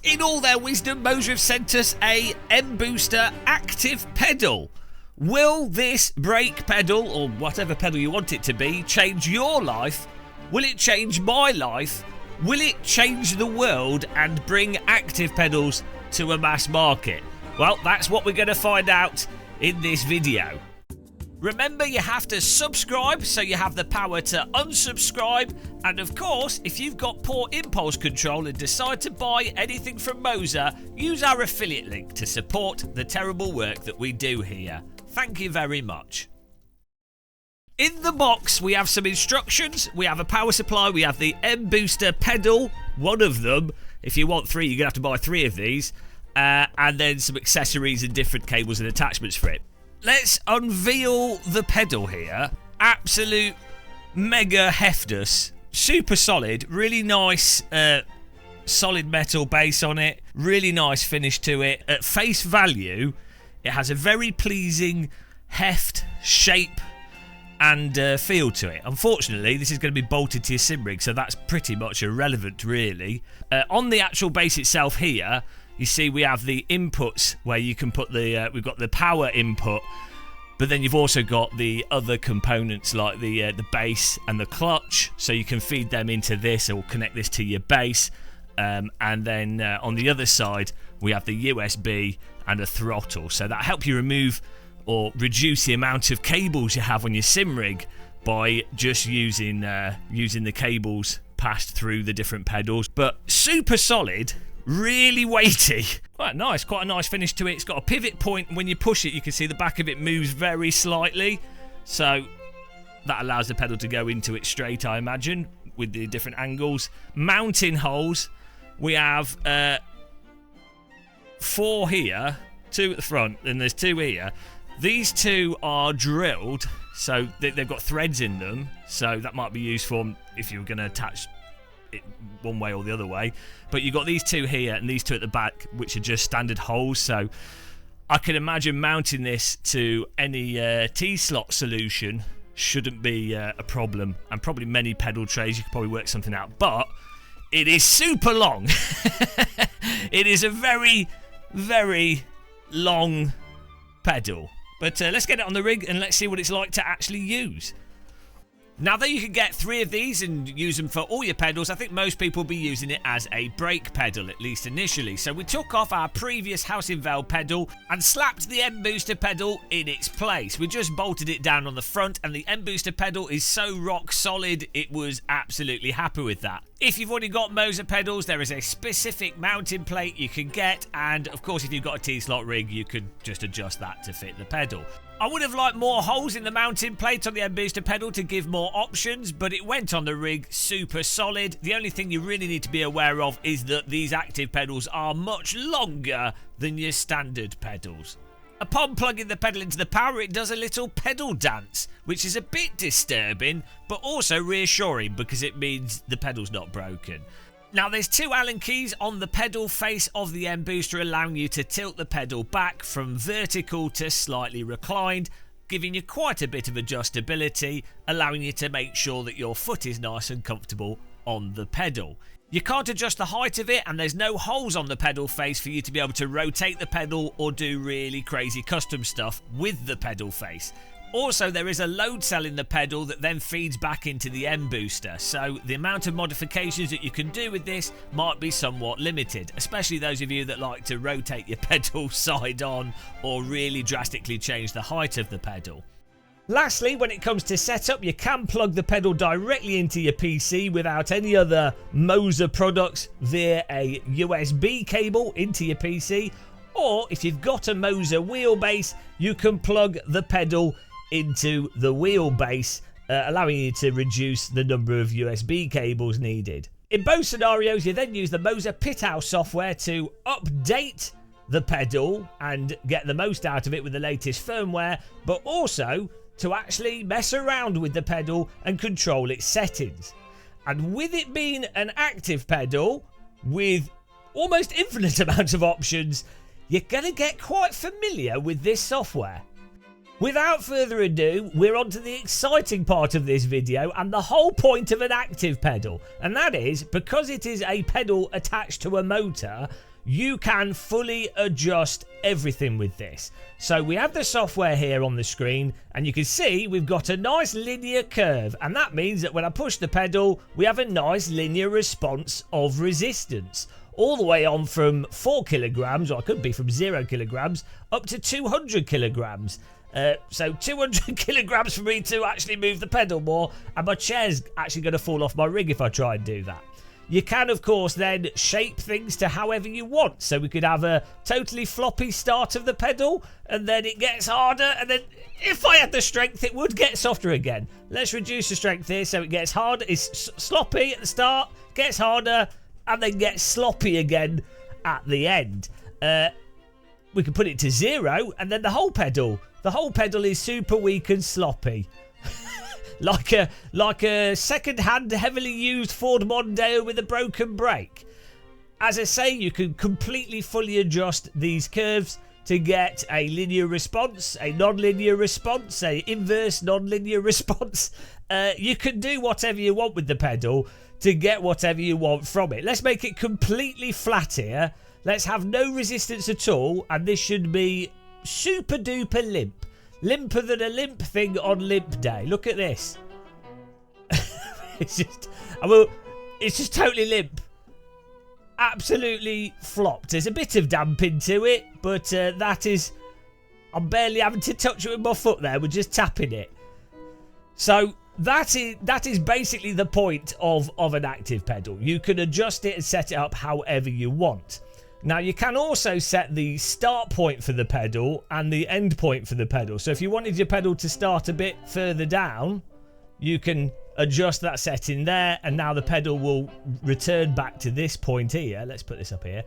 In all their wisdom, Moza have sent us a mBooster active pedal. Will this brake pedal, or whatever pedal you want it to be, change your life? Will it change my life? Will it change the world and bring active pedals to a mass market? Well, that's what we're going to find out in this video. Remember, you have to subscribe so you have the power to unsubscribe. And of course, if you've got poor impulse control and decide to buy anything from Moza, use our affiliate link to support the terrible work that we do here. Thank you very much. In the box, we have some instructions. We have a power supply. We have the mBooster pedal, one of them. If you want 3, you're going to have to buy 3 of these. And then some accessories and different cables and attachments for it. Let's unveil the pedal here. Absolute mega hefters. Super solid. Really nice solid metal base on it. Really nice finish to it. At face value, it has a very pleasing heft, shape and feel to it. Unfortunately, this is going to be bolted to your sim rig, so that's pretty much irrelevant, really. On the actual base itself here, you see we have the inputs where you can put the, we've got the power input, but then you've also got the other components like the base and the clutch, so you can feed them into this or connect this to your base. And then on the other side, we have the USB and a throttle, so that helps you remove or reduce the amount of cables you have on your sim rig by just using the cables passed through the different pedals. But super solid. Really weighty. Quite a nice finish to it. It's got a pivot point. When you push it, you can see the back of it moves very slightly. So that allows the pedal to go into it straight, I imagine, with the different angles. Mounting holes. We have 4 here, 2 at the front, and there's 2 here. These 2 are drilled, so they've got threads in them. So that might be useful if you're going to attach it one way or the other way. But you've got these 2 here and these 2 at the back, which are just standard holes. So I can imagine mounting this to any T-slot solution shouldn't be a problem, and probably many pedal trays you could probably work something out. But it is super long. It is a very, very long pedal. But let's get it on the rig and let's see what it's like to actually use. Now that you can get 3 of these and use them for all your pedals, I think most people will be using it as a brake pedal, at least initially. So we took off our previous House in Vale pedal and slapped the mBooster pedal in its place. We just bolted it down on the front, and the mBooster pedal is so rock solid, it was absolutely happy with that. If you've already got Moza pedals, there is a specific mounting plate you can get, and of course if you've got a T-slot rig, you could just adjust that to fit the pedal. I would have liked more holes in the mounting plate on the mBooster pedal to give more options, but it went on the rig super solid. The only thing you really need to be aware of is that these active pedals are much longer than your standard pedals. Upon plugging the pedal into the power, it does a little pedal dance, which is a bit disturbing, but also reassuring because it means the pedal's not broken. Now there's 2 Allen keys on the pedal face of the mBooster, allowing you to tilt the pedal back from vertical to slightly reclined, giving you quite a bit of adjustability, allowing you to make sure that your foot is nice and comfortable on the pedal. You can't adjust the height of it, and there's no holes on the pedal face for you to be able to rotate the pedal or do really crazy custom stuff with the pedal face. Also, there is a load cell in the pedal that then feeds back into the mBooster, so the amount of modifications that you can do with this might be somewhat limited, especially those of you that like to rotate your pedal side on or really drastically change the height of the pedal. Lastly, when it comes to setup, you can plug the pedal directly into your PC without any other Moza products via a USB cable into your PC, or if you've got a Moza wheelbase, you can plug the pedal into the wheelbase, allowing you to reduce the number of USB cables needed. In both scenarios, you then use the Moza Pithouse software to update the pedal and get the most out of it with the latest firmware, but also to actually mess around with the pedal and control its settings. And with it being an active pedal with almost infinite amounts of options, you're going to get quite familiar with this software. Without further ado, we're on to the exciting part of this video and the whole point of an active pedal. And that is, because it is a pedal attached to a motor, you can fully adjust everything with this. So we have the software here on the screen, and you can see we've got a nice linear curve, and that means that when I push the pedal, we have a nice linear response of resistance, all the way on from 4 kilograms, or it could be from 0 kilograms, up to 200 kilograms. So 200 kilograms for me to actually move the pedal more, and my chair's actually going to fall off my rig if I try and do that. You can, of course, then shape things to however you want. So we could have a totally floppy start of the pedal, and then it gets harder, and then if I had the strength, it would get softer again. Let's reduce the strength here so it gets harder. It's sloppy at the start, gets harder, and then gets sloppy again at the end. We can put it to 0, and then the whole pedal is super weak and sloppy. like a second-hand, heavily used Ford Mondeo with a broken brake. As I say, you can completely fully adjust these curves to get a linear response, a non-linear response, a inverse non-linear response. You can do whatever you want with the pedal to get whatever you want from it. Let's make it completely flat here. Let's have no resistance at all, and this should be super duper limp. Limper than a limp thing on limp day. Look at this. It's just totally limp. Absolutely flopped. There's a bit of damping to it, but that is... I'm barely having to touch it with my foot there. We're just tapping it. So that is basically the point of an active pedal. You can adjust it and set it up however you want. Now, you can also set the start point for the pedal and the end point for the pedal. So if you wanted your pedal to start a bit further down, you can adjust that setting there, and now the pedal will return back to this point here. Let's put this up here.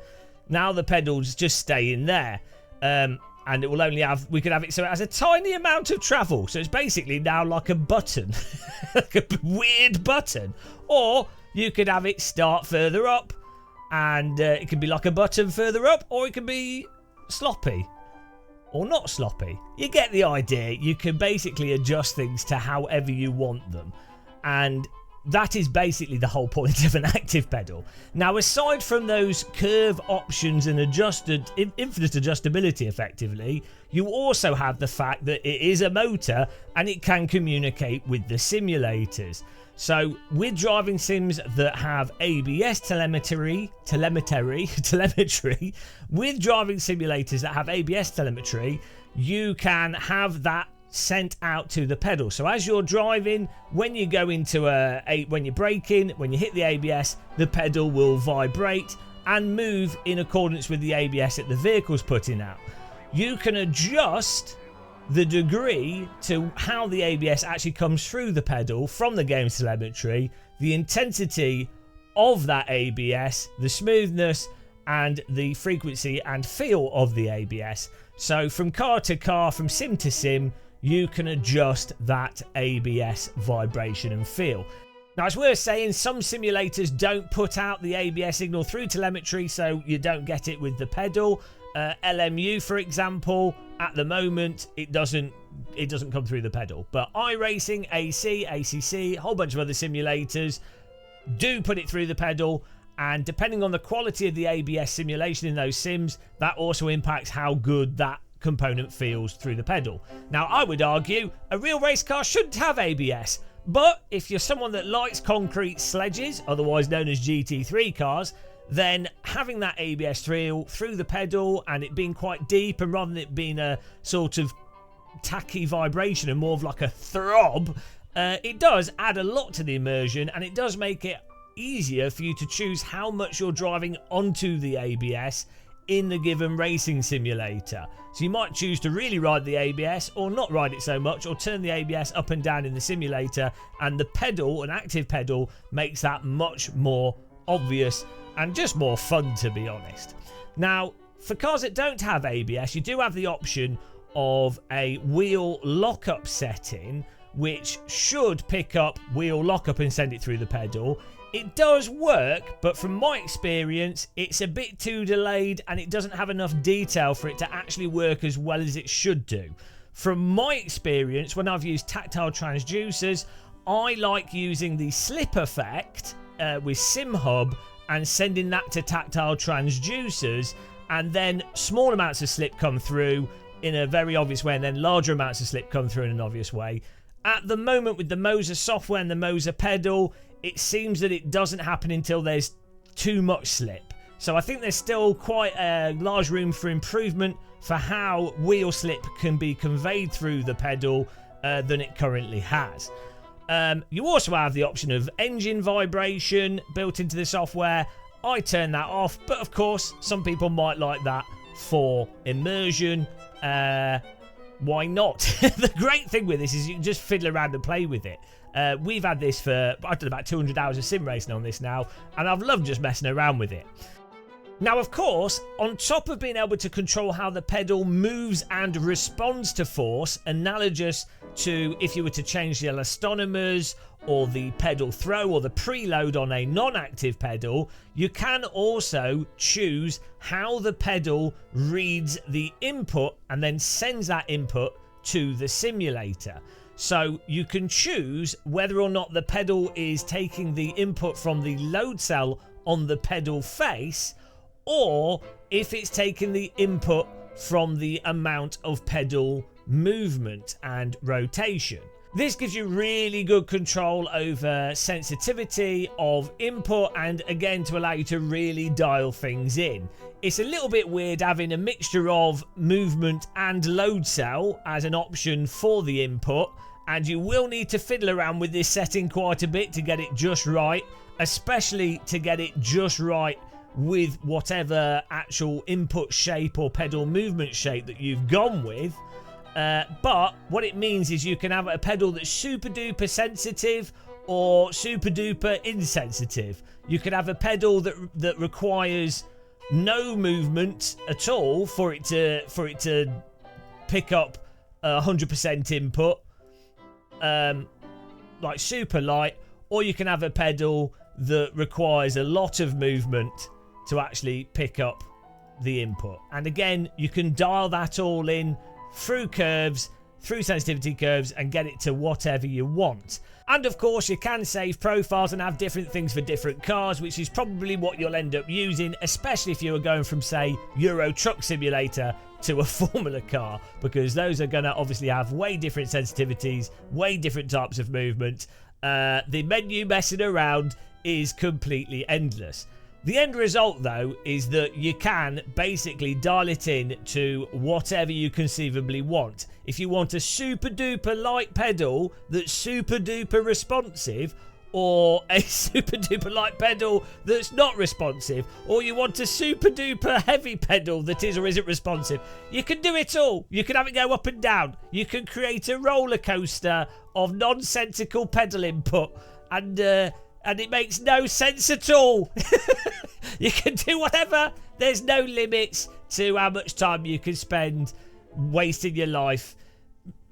Now the pedal's just staying there. And it will only have, we could have it so it has a tiny amount of travel. So it's basically now like a button, like a weird button. Or you could have it start further up, and it can be like a button further up, or it can be sloppy or not sloppy. You get the idea. You can basically adjust things to however you want them, and that is basically the whole point of an active pedal. Now, aside from those curve options and infinite adjustability effectively, you also have the fact that it is a motor and it can communicate with the simulators. So with driving sims that have ABS telemetry, with driving simulators that have ABS telemetry, you can have that sent out to the pedal. So as you're driving, when you go into when you're braking, when you hit the ABS, the pedal will vibrate and move in accordance with the ABS that the vehicle's putting out. You can adjust the degree to how the ABS actually comes through the pedal from the game's telemetry, the intensity of that ABS, the smoothness, and the frequency and feel of the ABS. So from car to car, from sim to sim, you can adjust that ABS vibration and feel. Now, it's worth saying some simulators don't put out the ABS signal through telemetry, so you don't get it with the pedal. LMU, for example, at the moment it doesn't come through the pedal, but iRacing, AC, ACC, a whole bunch of other simulators do put it through the pedal, and depending on the quality of the ABS simulation in those sims, that also impacts how good that component feels through the pedal. Now, I would argue a real race car shouldn't have ABS, but if you're someone that likes concrete sledges, otherwise known as GT3 cars, then having that ABS through the pedal and it being quite deep, and rather than it being a sort of tacky vibration and more of like a throb, it does add a lot to the immersion, and it does make it easier for you to choose how much you're driving onto the ABS in the given racing simulator. So you might choose to really ride the ABS or not ride it so much, or turn the ABS up and down in the simulator, and the pedal, an active pedal, makes that much more obvious and just more fun, to be honest. Now, for cars that don't have ABS, you do have the option of a wheel lockup setting, which should pick up wheel lockup and send it through the pedal. It does work, but from my experience, it's a bit too delayed and it doesn't have enough detail for it to actually work as well as it should do. From my experience, when I've used tactile transducers, I like using the slip effect with SimHub and sending that to tactile transducers, and then small amounts of slip come through in a very obvious way, and then larger amounts of slip come through in an obvious way. At the moment, with the Moza software and the Moza pedal, it seems that it doesn't happen until there's too much slip. So I think there's still quite a large room for improvement for how wheel slip can be conveyed through the pedal than it currently has. You also have the option of engine vibration built into the software. I turn that off, but of course some people might like that for immersion. Why not? The great thing with this is you can just fiddle around and play with it. We've had this for, I've done about 200 hours of sim racing on this now, and I've loved just messing around with it. Now, of course, on top of being able to control how the pedal moves and responds to force, analogous to if you were to change the elastonomers or the pedal throw or the preload on a non-active pedal, you can also choose how the pedal reads the input and then sends that input to the simulator. So you can choose whether or not the pedal is taking the input from the load cell on the pedal face, or if it's taking the input from the amount of pedal movement and rotation. This gives you really good control over sensitivity of input, and again to allow you to really dial things in. It's a little bit weird having a mixture of movement and load cell as an option for the input, and you will need to fiddle around with this setting quite a bit to get it just right, especially to get it just right with whatever actual input shape or pedal movement shape that you've gone with. But what it means is you can have a pedal that's super duper sensitive or super duper insensitive. You can have a pedal that requires no movement at all for it to pick up 100% input, like super light, or you can have a pedal that requires a lot of movement to actually pick up the input. And again, you can dial that all in through curves, through sensitivity curves, and get it to whatever you want. And of course, you can save profiles and have different things for different cars, which is probably what you'll end up using, especially if you were going from, say, Euro Truck Simulator to a Formula car, because those are going to obviously have way different sensitivities, way different types of movement. The menu messing around is completely endless. The end result, though, is that you can basically dial it in to whatever you conceivably want. If you want a super duper light pedal that's super duper responsive, or a super duper light pedal that's not responsive, or you want a super duper heavy pedal that is or isn't responsive, you can do it all. You can have it go up and down. You can create a roller coaster of nonsensical pedal input, and it makes no sense at all. You can do whatever. There's no limits to how much time you can spend wasting your life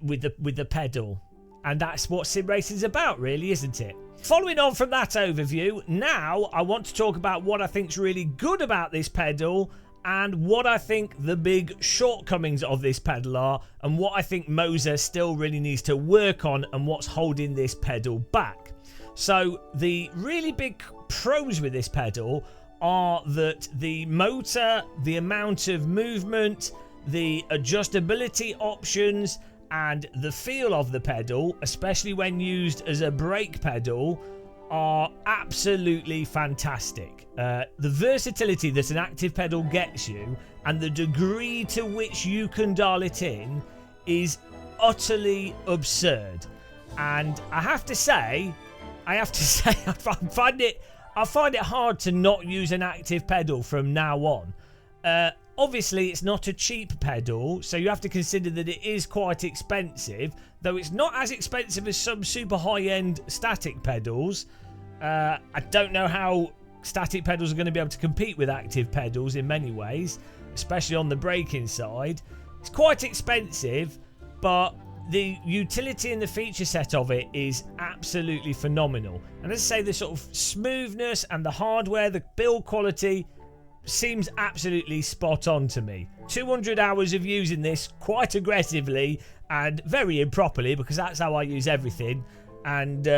with the pedal. And that's what sim racing's about, really, isn't it? Following on from that overview, now I want to talk about what I think's really good about this pedal and what I think the big shortcomings of this pedal are, and what I think Moza still really needs to work on, and what's holding this pedal back. So the really big pros with this pedal are that the motor, the amount of movement, the adjustability options, and the feel of the pedal, especially when used as a brake pedal, are absolutely fantastic. The versatility that an active pedal gets you and the degree to which you can dial it in is utterly absurd. And I have to say, I find it hard to not use an active pedal from now on. Obviously, it's not a cheap pedal, so you have to consider that it is quite expensive, though it's not as expensive as some super high-end static pedals. I don't know how static pedals are going to be able to compete with active pedals in many ways, especially on the braking side. It's quite expensive, but the utility and the feature set of it is absolutely phenomenal. And as I say, the sort of smoothness and the hardware, the build quality seems absolutely spot on to me. 200 hours of using this quite aggressively and very improperly, because that's how I use everything. And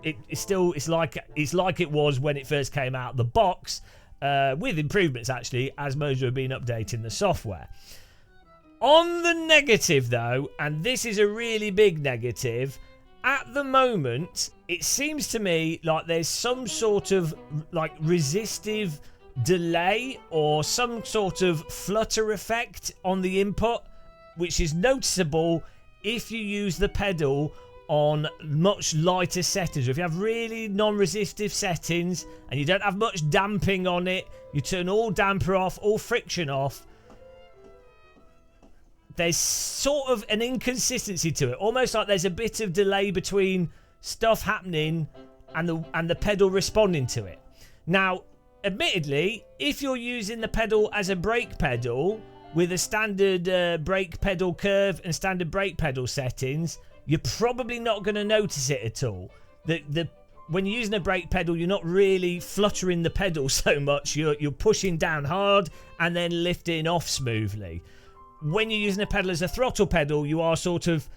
it's like it was when it first came out the box, with improvements actually as Moza have been updating the software. On the negative though, and this is a really big negative, at the moment it seems to me like there's some sort of like resistive delay or some sort of flutter effect on the input, which is noticeable if you use the pedal on much lighter settings. If you have really non-resistive settings and you don't have much damping on it, you turn all damper off, all friction off, there's sort of an inconsistency to it, almost like there's a bit of delay between stuff happening and the pedal responding to it. Now, admittedly, if you're using the pedal as a brake pedal with a standard brake pedal curve and standard brake pedal settings, you're probably not going to notice it at all. When you're using a brake pedal, you're not really fluttering the pedal so much. You're pushing down hard and then lifting off smoothly. When you're using a pedal as a throttle pedal, you are sort of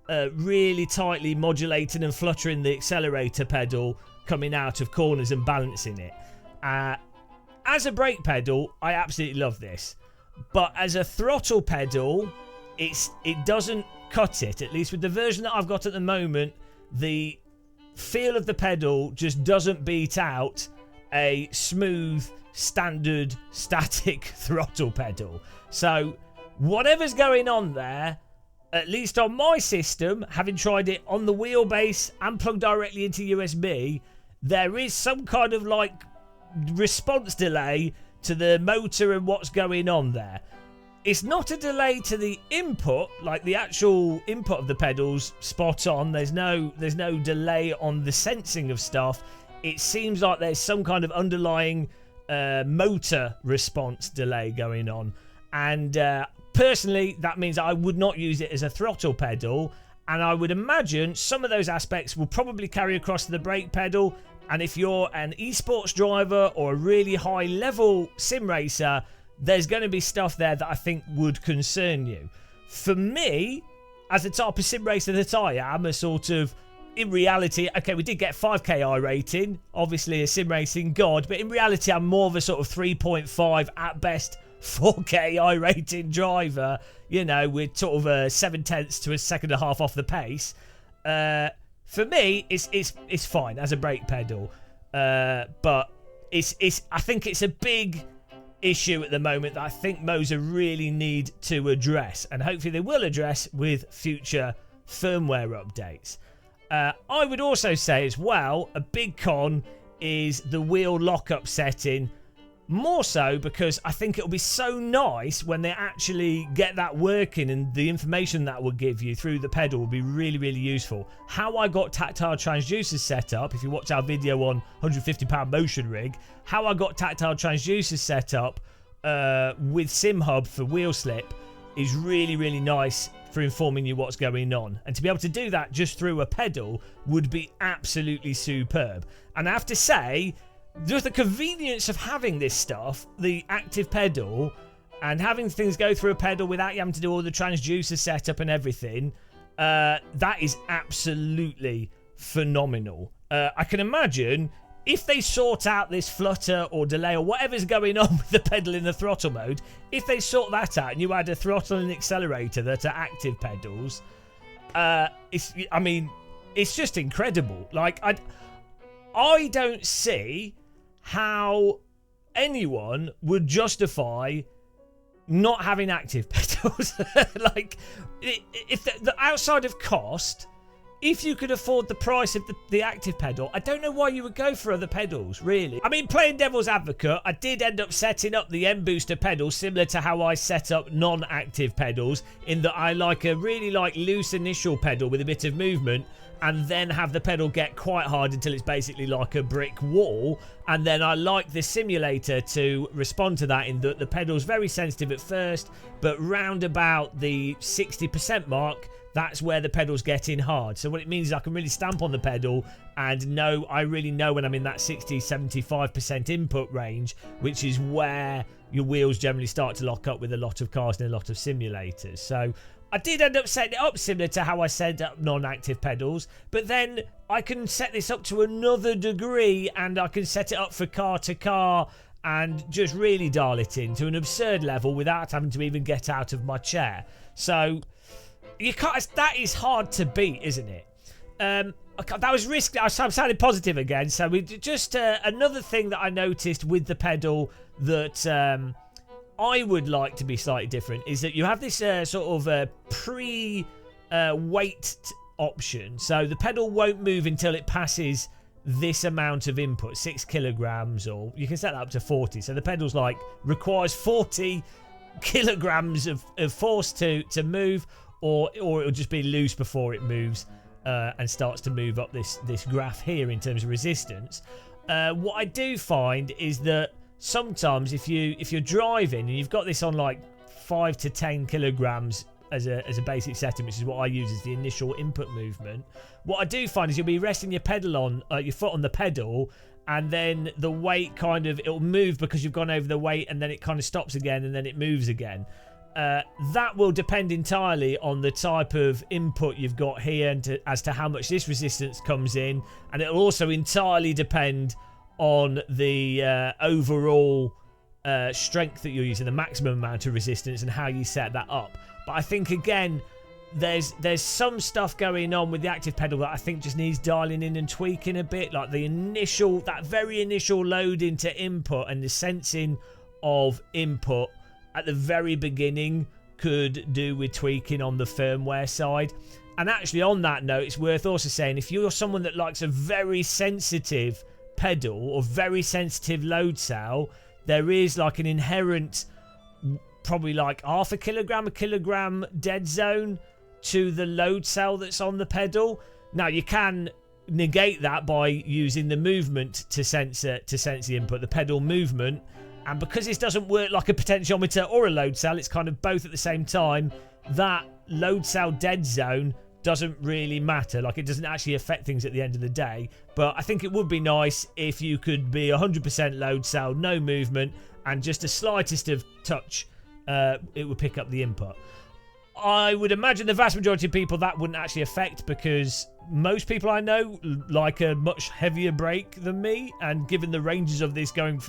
really tightly modulating and fluttering the accelerator pedal coming out of corners and balancing it. As a brake pedal, I absolutely love this. But as a throttle pedal, it doesn't cut it. At least with the version that I've got at the moment, the feel of the pedal just doesn't beat out a smooth, standard, static throttle pedal. So whatever's going on there, at least on my system, having tried it on the wheelbase and plugged directly into USB, there is some kind of like response delay to the motor and what's going on there. It's not a delay to the input, like the actual input of the pedals spot on. There's no delay on the sensing of stuff. It seems like there's some kind of underlying motor response delay going on. And personally, that means I would not use it as a throttle pedal. And I would imagine some of those aspects will probably carry across to the brake pedal. And if you're an esports driver or a really high level sim racer, there's going to be stuff there that I think would concern you. For me, as the type of sim racer that I am, a sort of, in reality, okay, we did get 5k I rating, obviously a sim racing god, but in reality, I'm more of a sort of 3.5 at best 4k I rating driver, you know, with sort of a 7/10 to a second and a half off the pace. For me, it's fine as a brake pedal, but I think it's a big issue at the moment that I think Moza really need to address, and hopefully they will address with future firmware updates. I would also say as well, a big con is the wheel lockup setting. More so because I think it'll be so nice when they actually get that working, and the information that will give you through the pedal will be really, really useful. How I got tactile transducers set up, if you watch our video on £150 motion rig, how I got tactile transducers set up with SimHub for wheel slip is really, really nice for informing you what's going on. And to be able to do that just through a pedal would be absolutely superb. And I have to say, just the convenience of having this stuff, the active pedal, and having things go through a pedal without you having to do all the transducer setup and everything, that is absolutely phenomenal. I can imagine if they sort out this flutter or delay or whatever's going on with the pedal in the throttle mode, if they sort that out and you add a throttle and accelerator that are active pedals, it's just incredible. Like, I don't see how anyone would justify not having active pedals. Like, if the outside of cost, if you could afford the price of the active pedal, I don't know why you would go for other pedals, really. I mean, playing devil's advocate, I did end up setting up the mBooster pedal similar to how I set up non-active pedals, in that I like a really loose initial pedal with a bit of movement, and then have the pedal get quite hard until it's basically like a brick wall. And then I like the simulator to respond to that, in that the pedal's very sensitive at first, but round about the 60% mark, that's where the pedal's getting hard. So what it means is I can really stamp on the pedal and I really know when I'm in that 60-75% input range, which is where your wheels generally start to lock up with a lot of cars and a lot of simulators. So I did end up setting it up similar to how I set up non-active pedals, but then I can set this up to another degree, and I can set it up for car to car and just really dial it in to an absurd level without having to even get out of my chair. So you can't. That is hard to beat, isn't it? That was risky. I'm sounding positive again. So we just another thing that I noticed with the pedal that I would like to be slightly different is that you have this sort of pre-weight option. So the pedal won't move until it passes this amount of input, 6 kilograms, or you can set that up to 40. So the pedal's like requires 40 kilograms of force to move, or it'll just be loose before it moves and starts to move up this graph here in terms of resistance. What I do find is that sometimes if you're driving and you've got this on like 5 to 10 kilograms as a basic setting, which is what I use as the initial input movement, what I do find is you'll be resting your pedal on your foot on the pedal, and then the weight it'll move because you've gone over the weight, and then it kind of stops again, and then it moves again. That will depend entirely on the type of input you've got here and as to how much this resistance comes in, and it'll also entirely depend on the overall strength that you're using, the maximum amount of resistance, and how you set that up. But I think again, there's some stuff going on with the active pedal that I think just needs dialing in and tweaking a bit, like that very initial load into input and the sensing of input at the very beginning could do with tweaking on the firmware side. And actually on that note, it's worth also saying, if you're someone that likes a very sensitive pedal or very sensitive load cell, there is like an inherent probably like a kilogram dead zone to the load cell that's on the pedal. Now you can negate that by using the movement to sense the input, the pedal movement, and because this doesn't work like a potentiometer or a load cell, it's kind of both at the same time. That load cell dead zone doesn't really matter, like it doesn't actually affect things at the end of the day. But I think it would be nice if you could be 100% load cell, no movement, and just the slightest of touch, it would pick up the input. I would imagine the vast majority of people that wouldn't actually affect, because most people I know like a much heavier brake than me, and given the ranges of this going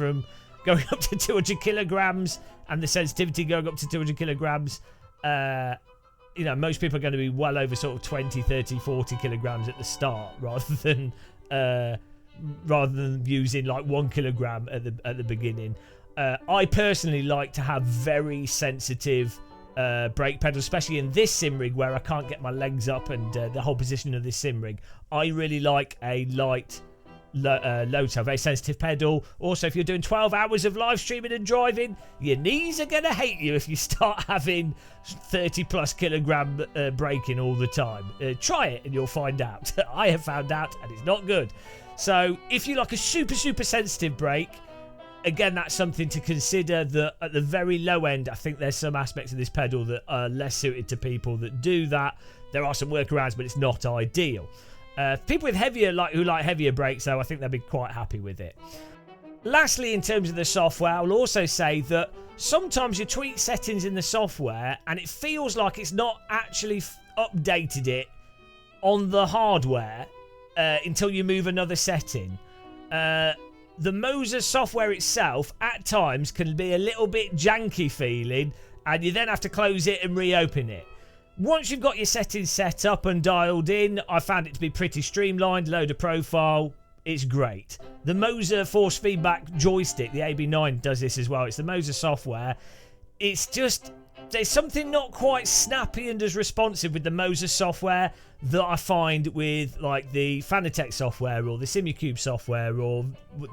up to 200 kilograms and the sensitivity going up to 200 kilograms, most people are going to be well over sort of 20, 30, 40 kilograms at the start, rather than using like 1 kilogram at the beginning. I personally like to have very sensitive brake pedals, especially in this sim rig where I can't get my legs up and the whole position of this sim rig. I really like a light load cell, very sensitive pedal. Also, if you're doing 12 hours of live streaming and driving, your knees are going to hate you if you start having 30 plus kilogram braking all the time. Try it and you'll find out. I have found out, and it's not good. So if you like a super sensitive brake, again, that's something to consider. That at the very low end, I think there's some aspects of this pedal that are less suited to people that do that. There are some workarounds, but it's not ideal. People with who like heavier brakes, though, I think they'll be quite happy with it. Lastly, in terms of the software, I'll also say that sometimes you tweak settings in the software and it feels like it's not actually updated it on the hardware until you move another setting. The Moza software itself at times can be a little bit janky feeling, and you then have to close it and reopen it. Once you've got your settings set up and dialed in, I found it to be pretty streamlined. Load a profile, it's great. The Moza force feedback joystick, the AB9, does this as well. It's the Moza software. It's just, there's something not quite snappy and as responsive with the Moza software that I find with like the Fanatec software or the Simulcube software or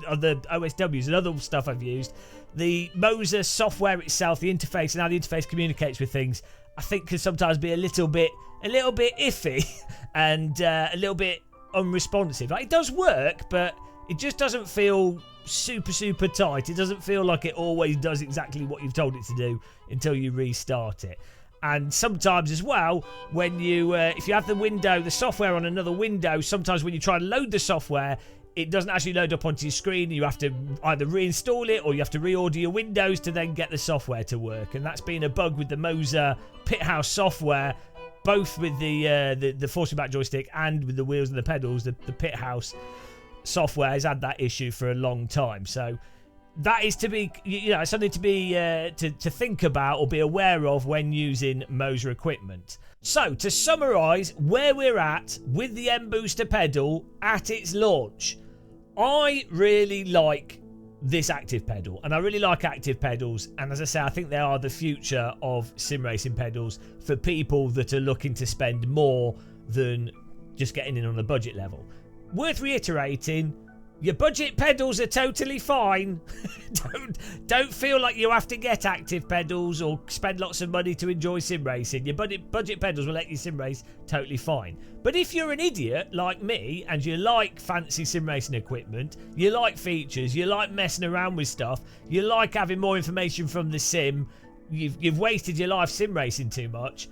other OSWs and other stuff I've used. The Moza software itself, the interface and how the interface communicates with things, I think can sometimes be a little bit iffy and a little bit unresponsive. Like, it does work, but it just doesn't feel super tight. It doesn't feel like it always does exactly what you've told it to do until you restart it. And sometimes as well, when you if you have the software on another window, sometimes when you try to load the software, it doesn't actually load up onto your screen. You have to either reinstall it or you have to reorder your Windows to then get the software to work. And that's been a bug with the Moza Pithouse software, both with the forcing back joystick and with the wheels and the pedals. The Pithouse software has had that issue for a long time. So that is to be, something to be to think about or be aware of when using Moza equipment. So to summarise where we're at with the mBooster pedal at its launch, I really like this active pedal, and I really like active pedals, and as I say, I think they are the future of sim racing pedals for people that are looking to spend more than just getting in on a budget level. Worth reiterating, your budget pedals are totally fine. Don't feel like you have to get active pedals or spend lots of money to enjoy sim racing. Your budget pedals will let you sim race totally fine. But if you're an idiot like me and you like fancy sim racing equipment, you like features, you like messing around with stuff, you like having more information from the sim, you've wasted your life sim racing too much,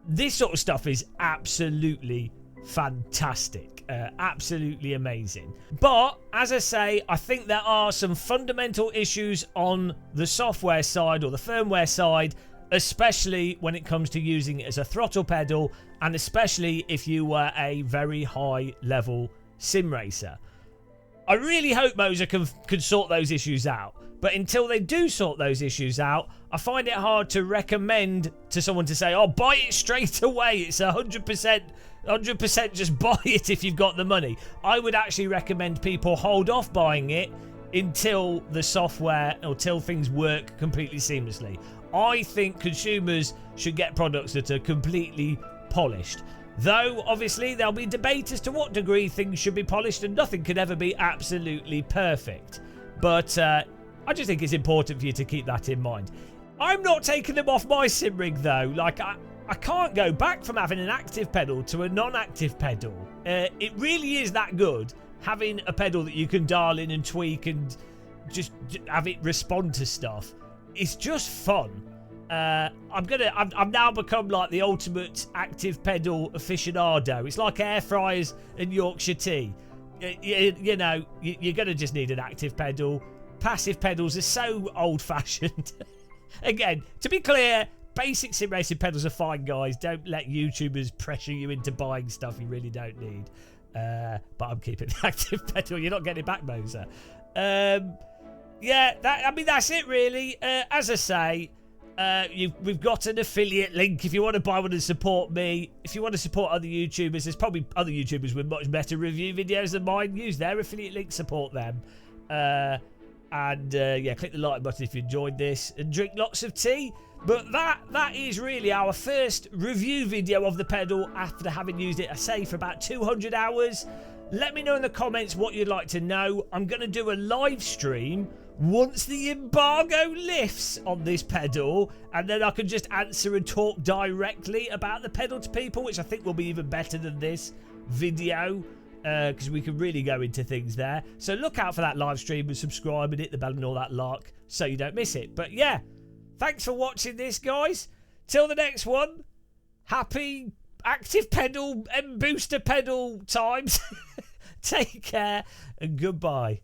this sort of stuff is absolutely fantastic. Absolutely amazing. But as I say, I think there are some fundamental issues on the software side or the firmware side, especially when it comes to using it as a throttle pedal, and especially if you were a very high level sim racer. I really hope Moza can sort those issues out. But until they do sort those issues out, I find it hard to recommend to someone to say, oh, buy it straight away. It's 100% just buy it if you've got the money. I would actually recommend people hold off buying it until the software or till things work completely seamlessly. I think consumers should get products that are completely polished. Though, obviously, there'll be debate as to what degree things should be polished, and nothing could ever be absolutely perfect. But I just think it's important for you to keep that in mind. I'm not taking them off my sim rig, though. Like, I can't go back from having an active pedal to a non-active pedal. It really is that good, having a pedal that you can dial in and tweak and just have it respond to stuff. It's just fun. I've now become like the ultimate active pedal aficionado. It's like air fryers and Yorkshire tea. You're going to just need an active pedal. Passive pedals are so old-fashioned. Again, to be clear, basic sim racing pedals are fine, guys. Don't let YouTubers pressure you into buying stuff you really don't need. But I'm keeping the active pedal. You're not getting it back, Moza. That's it, really. As I say, we've got an affiliate link if you want to buy one and support me. If you want to support other YouTubers, there's probably other YouTubers with much better review videos than mine. Use their affiliate link, support them. Click the like button if you enjoyed this, and drink lots of tea. But that is really our first review video of the pedal after having used it, I say, for about 200 hours. Let me know in the comments what you'd like to know. I'm going to do a live stream once the embargo lifts on this pedal, and then I can just answer and talk directly about the pedal to people, which I think will be even better than this video, because we can really go into things there. So look out for that live stream and subscribe and hit the bell and all that lark so you don't miss it. But yeah, thanks for watching this, guys. Till the next one, happy active pedal and booster pedal times. Take care and goodbye.